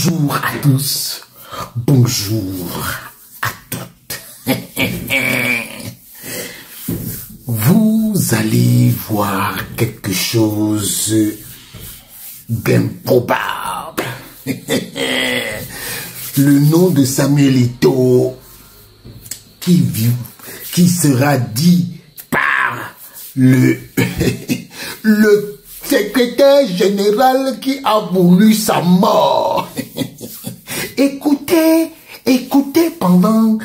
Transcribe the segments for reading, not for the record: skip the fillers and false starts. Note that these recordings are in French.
Bonjour à tous, bonjour à toutes. Vous allez voir quelque chose d'improbable. Le nom de Samuel Eto'o qui sera dit par le secrétaire général qui a voulu sa mort. Écoutez pendant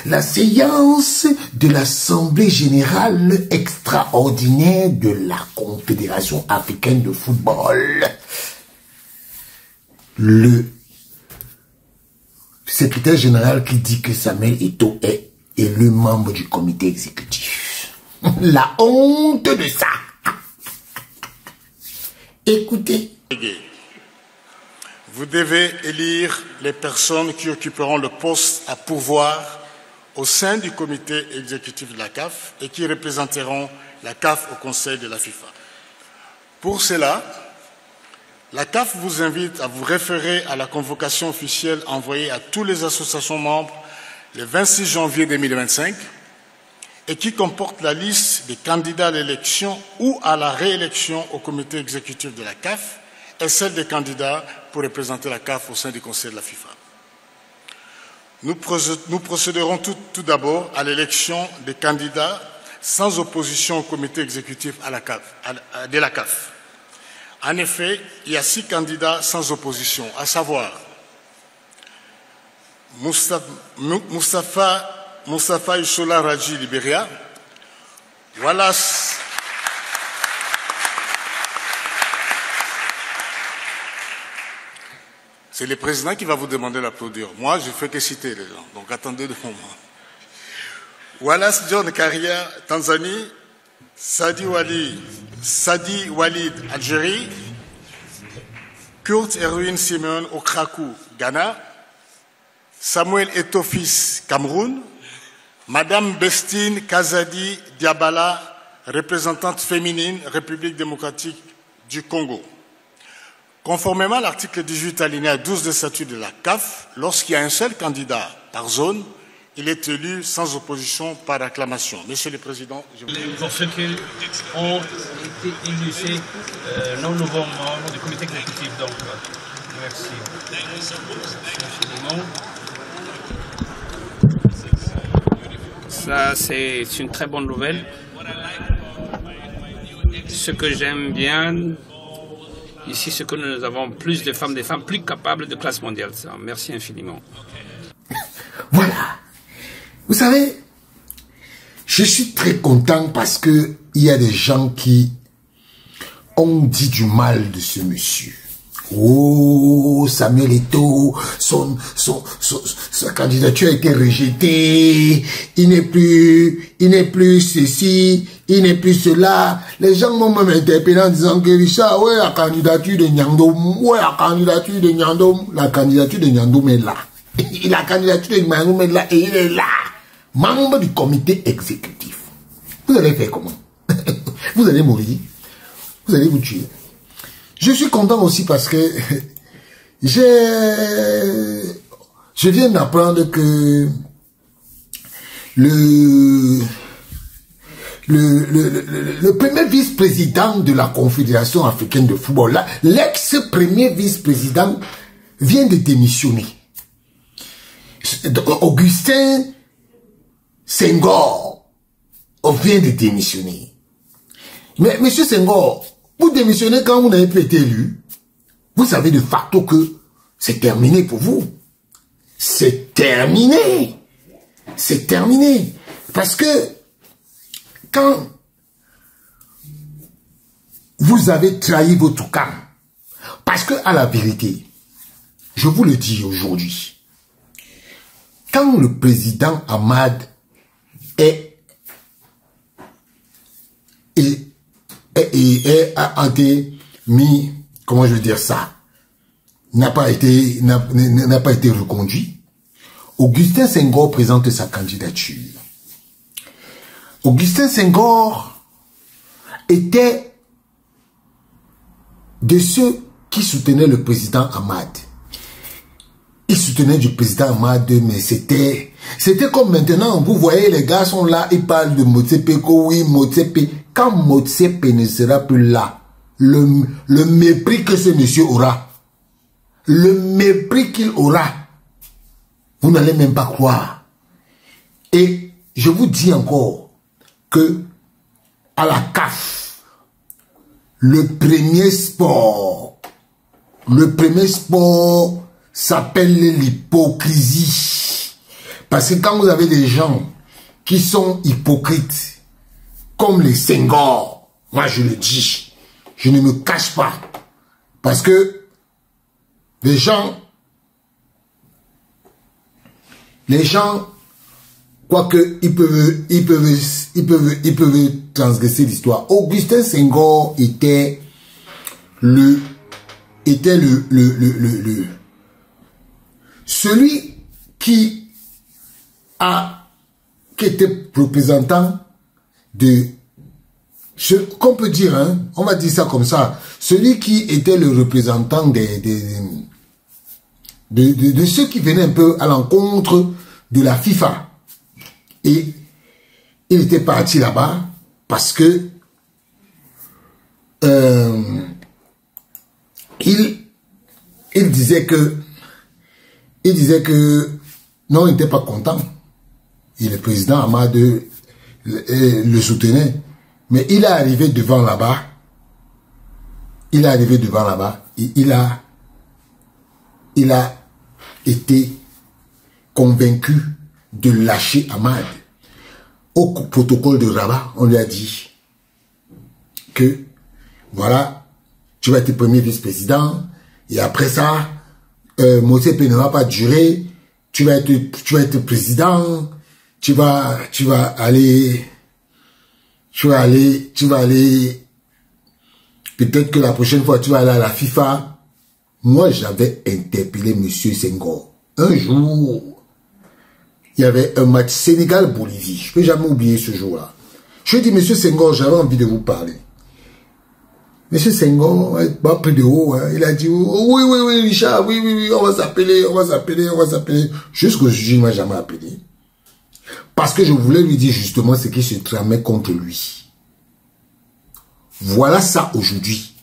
la séance de l'Assemblée générale extraordinaire de la Confédération africaine de football. Le secrétaire général qui dit que Samuel Eto'o est élu membre du comité exécutif. La honte de ça. Écoutez. Vous devez élire les personnes qui occuperont le poste à pouvoir au sein du comité exécutif de la CAF et qui représenteront la CAF au Conseil de la FIFA. Pour cela, la CAF vous invite à vous référer à la convocation officielle envoyée à toutes les associations membres le 26 janvier 2025 et qui comporte la liste des candidats à l'élection ou à la réélection au comité exécutif de la CAF et celle des candidats pour représenter la CAF au sein du Conseil de la FIFA. Nous procéderons tout d'abord à l'élection des candidats sans opposition au comité exécutif de la CAF. En effet, il y a 6 candidats sans opposition, à savoir Moustapha Issola Raji Libéria, Wallace c'est le président qui va vous demander d'applaudir. Moi, je ne fais que citer les gens, donc attendez de moment. Wallace John Karia, Tanzanie, Sadi Walid, Algérie, Kurt Erwin Simon Okraku, Ghana, Samuel Eto'o fils, Cameroun, Madame Bestine Kazadi Diabala, représentante féminine, République démocratique du Congo. Conformément à l'article 18 alinéa 12 des statuts de la CAF, lorsqu'il y a un seul candidat par zone, il est élu sans opposition par acclamation. Monsieur le Président, je vous remercie. Pour ceux qui ont été élus, non nouveaux membres du comité exécutif. Donc, merci. Ça, c'est une très bonne nouvelle. Ce que j'aime bien ici, c'est que nous avons plus de femmes, des femmes plus capables de classe mondiale. Ça, merci infiniment. Voilà. Vous savez, je suis très content parce que il y a des gens qui ont dit du mal de ce monsieur. Oh, Samuel Eto'o, sa candidature a été rejetée, il n'est plus ceci, il n'est plus cela. Les gens m'ont même interpellé en disant que Richard, ouais, la candidature de Nyandom, la candidature de Nyandom est là. La candidature de Nyandom est là et il est là. Membre du comité exécutif. Vous allez faire comment? Vous allez mourir. Vous allez vous tuer. Je suis content aussi parce que je viens d'apprendre que le premier vice-président de la Confédération africaine de football, l'ex-premier vice-président vient de démissionner. Augustin Senghor vient de démissionner. Mais monsieur Senghor, vous démissionnez quand vous n'avez plus été élu. Vous savez de facto que c'est terminé pour vous. C'est terminé. C'est terminé. Parce que quand vous avez trahi votre camp, parce que à la vérité, je vous le dis aujourd'hui, quand le président Ahmad a été mis, comment je veux dire ça, n'a pas été reconduit, Augustin Senghor présente sa candidature. Augustin Senghor était de ceux qui soutenaient le président Ahmad. il soutenait du président Ahmad, mais c'était comme maintenant, vous voyez, les gars sont là, ils parlent de Motsepe, oui, Motsepe. Quand Motsepe ne sera plus là, le mépris que ce monsieur aura, le mépris qu'il aura, vous n'allez même pas croire. Et je vous dis encore que à la CAF, le premier sport s'appelle l'hypocrisie. Parce que quand vous avez des gens qui sont hypocrites, comme les Senghor, moi je le dis, je ne me cache pas. Parce que les gens, quoique ils peuvent transgresser l'histoire. Augustin Senghor était celui qui était représentant de ce qu'on peut dire, hein, on va dire ça comme ça, celui qui était le représentant de ceux qui venaient un peu à l'encontre de la FIFA. Et il était parti là-bas parce que il disait que non, il n'était pas content. Et le président Ahmad le soutenait. Mais il est arrivé devant là-bas. Il a été convaincu de lâcher Ahmad. Au protocole de Rabat, on lui a dit que voilà, tu vas être premier vice-président et après ça, Motsepe ne va pas durer, tu vas être président, tu vas aller, peut-être que la prochaine fois tu vas aller à la FIFA. Moi, j'avais interpellé M. Senghor. Un jour, il y avait un match Sénégal-Bolivie. Je ne peux jamais oublier ce jour-là. Je lui ai dit, M. Senghor, j'avais envie de vous parler. M. Senghor, pas près de haut, hein, il a dit, oui, Richard, oui, on va s'appeler. Jusqu'aujourd'hui, il ne m'a jamais appelé. Parce que je voulais lui dire justement ce qui se tramait contre lui. Voilà ça aujourd'hui.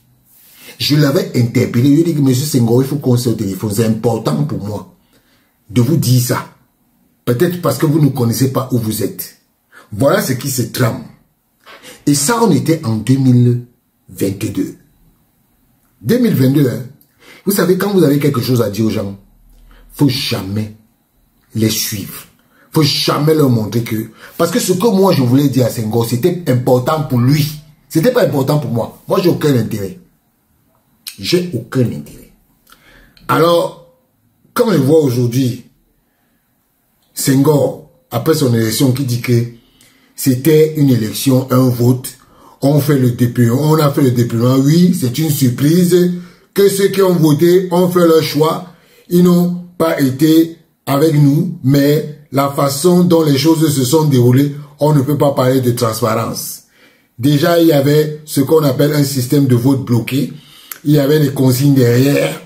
Je l'avais interpellé, je lui ai dit que M. Senghor, il faut qu'on soit au téléphone. C'est important pour moi de vous dire ça. Peut-être parce que vous ne connaissez pas où vous êtes. Voilà ce qui se trame. Et ça, on était en 2022. 2022, hein. Vous savez, quand vous avez quelque chose à dire aux gens, faut jamais les suivre. Faut jamais leur montrer que... Parce que ce que moi, je voulais dire à Senghor, c'était important pour lui. C'était pas important pour moi. Moi, j'ai aucun intérêt. J'ai aucun intérêt. Alors, quand je vois aujourd'hui Senghor, après son élection, qui dit que c'était une élection, un vote, on fait le dépouillement, on a fait le dépouillement, oui, c'est une surprise, que ceux qui ont voté ont fait leur choix, ils n'ont pas été avec nous, mais la façon dont les choses se sont déroulées, on ne peut pas parler de transparence. Déjà, il y avait ce qu'on appelle un système de vote bloqué, il y avait des consignes derrière,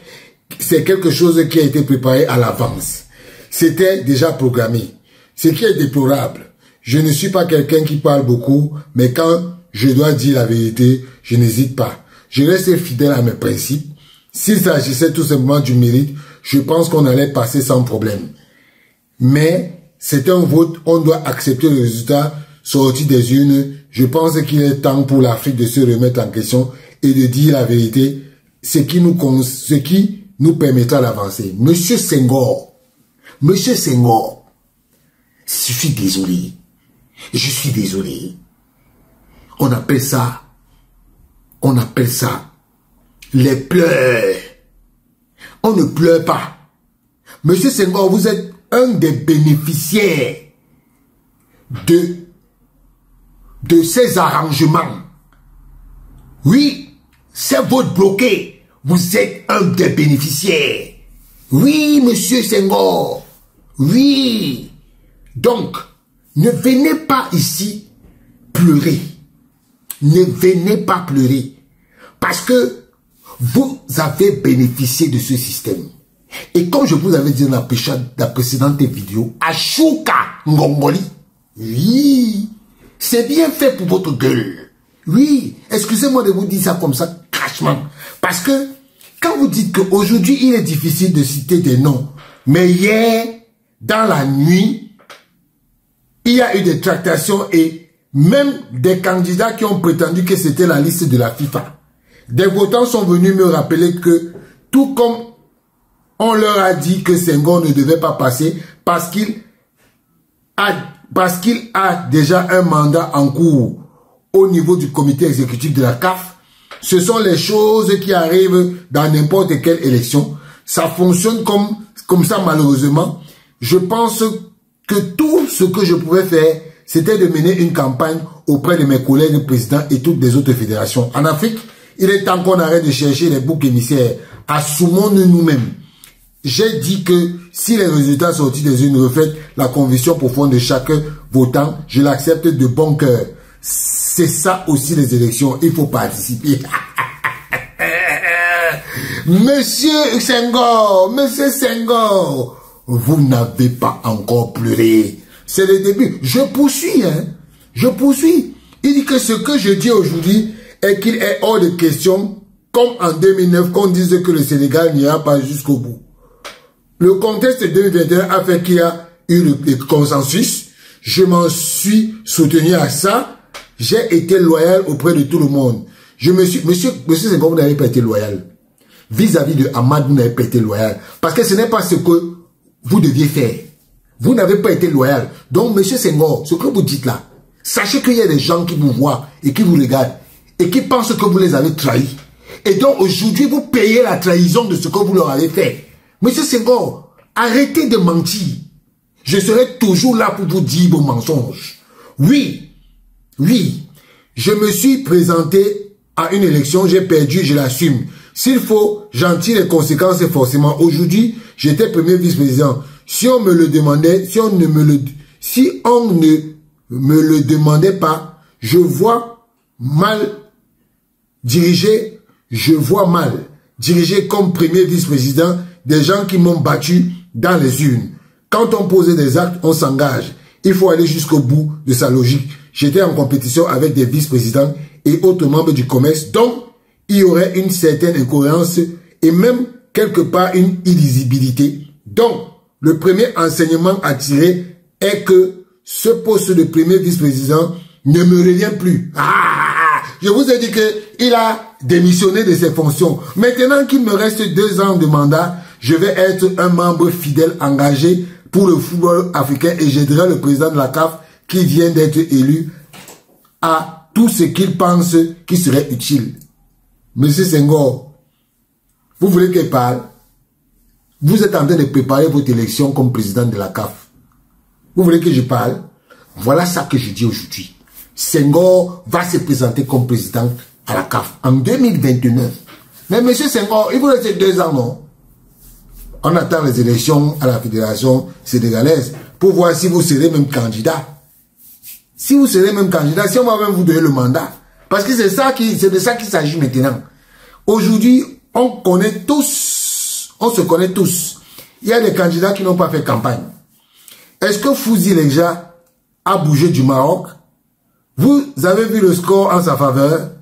c'est quelque chose qui a été préparé à l'avance. C'était déjà programmé. Ce qui est déplorable. Je ne suis pas quelqu'un qui parle beaucoup, mais quand je dois dire la vérité, je n'hésite pas. Je reste fidèle à mes principes. S'il s'agissait tout simplement du mérite, je pense qu'on allait passer sans problème. Mais c'est un vote, on doit accepter le résultat sorti des urnes. Je pense qu'il est temps pour l'Afrique de se remettre en question et de dire la vérité, ce qui nous permettra d'avancer. Monsieur Senghor, je suis désolé. On appelle ça les pleurs. On ne pleure pas. Monsieur Senghor, vous êtes un des bénéficiaires de ces arrangements. Oui, c'est votre bloqué. Vous êtes un des bénéficiaires. Oui, monsieur Senghor. Oui. Donc, ne venez pas ici pleurer. Ne venez pas pleurer. Parce que vous avez bénéficié de ce système. Et comme je vous avais dit dans la précédente vidéo, Ashuka Ngongoli, oui, c'est bien fait pour votre gueule. Oui, excusez-moi de vous dire ça comme ça, crachement. Parce que, quand vous dites qu'aujourd'hui, il est difficile de citer des noms, mais hier, dans la nuit, il y a eu des tractations et même des candidats qui ont prétendu que c'était la liste de la FIFA. Des votants sont venus me rappeler que, tout comme on leur a dit que Senghor ne devait pas passer parce qu'il a déjà un mandat en cours au niveau du comité exécutif de la CAF. Ce sont les choses qui arrivent dans n'importe quelle élection. Ça fonctionne comme ça malheureusement. Je pense que tout ce que je pouvais faire, c'était de mener une campagne auprès de mes collègues présidents et toutes les autres fédérations. En Afrique, il est temps qu'on arrête de chercher les boucs émissaires. Assumons-nous nous-mêmes. J'ai dit que si les résultats sortis des urnes reflètent la conviction profonde de chaque votant, je l'accepte de bon cœur. C'est ça aussi les élections, il faut participer. Monsieur Senghor, vous n'avez pas encore pleuré. C'est le début. Je poursuis, hein. Je poursuis. Il dit que ce que je dis aujourd'hui est qu'il est hors de question, comme en 2009, qu'on dise que le Sénégal n'ira pas jusqu'au bout. Le contexte 2021 a fait qu'il y a eu le consensus. Je m'en suis soutenu à ça. J'ai été loyal auprès de tout le monde. Monsieur Senghor, vous n'avez pas été loyal. Vis-à-vis de Ahmad, vous n'avez pas été loyal. Parce que ce n'est pas ce que vous deviez faire. Vous n'avez pas été loyal. Donc, monsieur Senghor, ce que vous dites là, sachez qu'il y a des gens qui vous voient et qui vous regardent et qui pensent que vous les avez trahis. Et donc, aujourd'hui, vous payez la trahison de ce que vous leur avez fait. Monsieur Senghor, arrêtez de mentir. Je serai toujours là pour vous dire vos mensonges. Oui, je me suis présenté à une élection, j'ai perdu, je l'assume. S'il faut, j'en tire les conséquences forcément. Aujourd'hui, j'étais premier vice-président. Si on me le demandait, si on ne me le demandait pas, je vois mal diriger comme premier vice-président des gens qui m'ont battu dans les urnes. Quand on posait des actes, on s'engage. Il faut aller jusqu'au bout de sa logique. J'étais en compétition avec des vice-présidents et autres membres du COMEX, donc il y aurait une certaine incohérence et même quelque part une illisibilité. Donc, le premier enseignement à tirer est que ce poste de premier vice-président ne me revient plus. Je vous ai dit qu'il a démissionné de ses fonctions. Maintenant qu'il me reste 2 ans de mandat, je vais être un membre fidèle engagé pour le football africain et j'aiderai le président de la CAF qui vient d'être élu à tout ce qu'il pense qui serait utile. Monsieur Senghor, vous voulez qu'il parle? Vous êtes en train de préparer votre élection comme président de la CAF. Vous voulez que je parle? Voilà ça que je dis aujourd'hui. Senghor va se présenter comme président à la CAF en 2029. Mais monsieur Senghor, il vous reste 2 ans, non? On attend les élections à la fédération sénégalaise pour voir si vous serez même candidat. Si vous serez même candidat, si on va même vous donner le mandat. Parce que c'est de ça qu'il s'agit maintenant. Aujourd'hui, on se connaît tous. Il y a des candidats qui n'ont pas fait campagne. Est-ce que Fouzi Lekja a bougé du Maroc? Vous avez vu le score en sa faveur.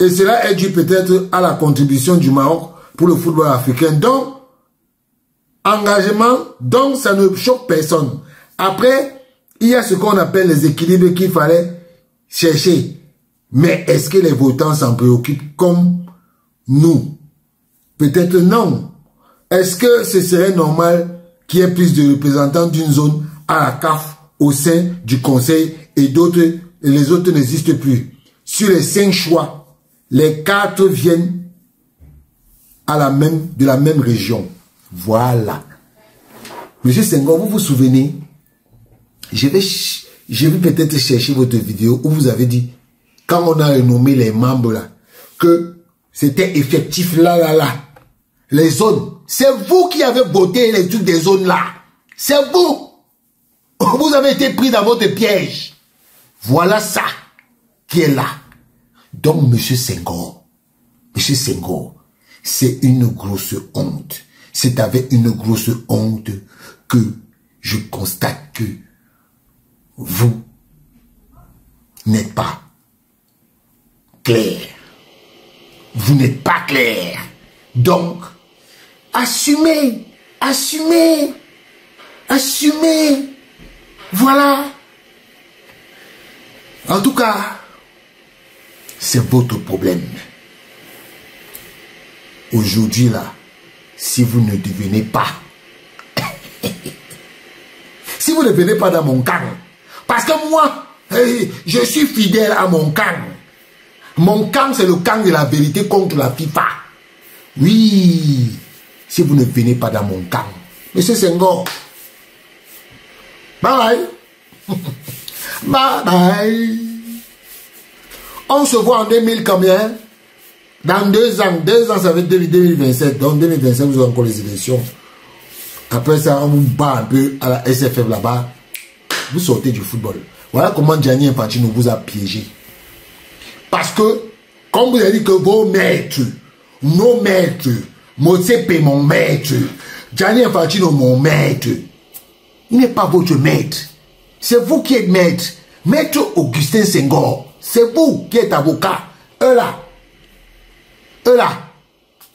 Et cela est dû peut-être à la contribution du Maroc pour le football africain. Donc, engagement, donc ça ne choque personne. Après, il y a ce qu'on appelle les équilibres qu'il fallait chercher. Mais est-ce que les votants s'en préoccupent comme nous? Peut-être non. Est-ce que ce serait normal qu'il y ait plus de représentants d'une zone à la CAF au sein du conseil et les autres n'existent plus? Sur les 5 choix, les 4 viennent de la même région. Voilà. Monsieur Senghor, vous vous souvenez? Je vais peut-être chercher votre vidéo où vous avez dit, quand on a renommé les membres là, que c'était effectif là. Les zones. C'est vous qui avez voté les trucs des zones là. C'est vous. Vous avez été pris dans votre piège. Voilà ça qui est là. Donc, monsieur Senghor, c'est une grosse honte. c'est avec une grosse honte que je constate que vous n'êtes pas clair. Vous n'êtes pas clair. Donc, assumez, assumez, assumez. Voilà. En tout cas, c'est votre problème. Aujourd'hui, là, si vous ne devenez pas, si vous ne venez pas dans mon camp, parce que moi, je suis fidèle à mon camp. Mon camp, c'est le camp de la vérité contre la FIFA. Oui, si vous ne venez pas dans mon camp. Monsieur Senghor, bye bye. Bye bye. On se voit en 2000 combien? Dans 2 ans. 2 ans, ça va être 2027. Donc 2025, vous aurez encore les élections. Après ça, on vous bat un peu à la SFF là-bas. Vous sortez du football. Voilà comment Gianni Infantino vous a piégé. Parce que, comme vous avez dit que vos maîtres, nos maîtres, Motsepe mon maître, Gianni Infantino mon maître, il n'est pas votre maître. C'est vous qui êtes maître. Maître Augustin Senghor, c'est vous qui êtes avocat. Eux là. Eux là.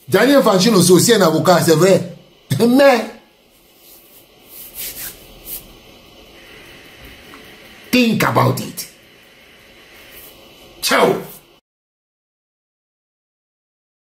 Gianni Infantino, c'est aussi un avocat, c'est vrai. Mais, think about it. Ciao.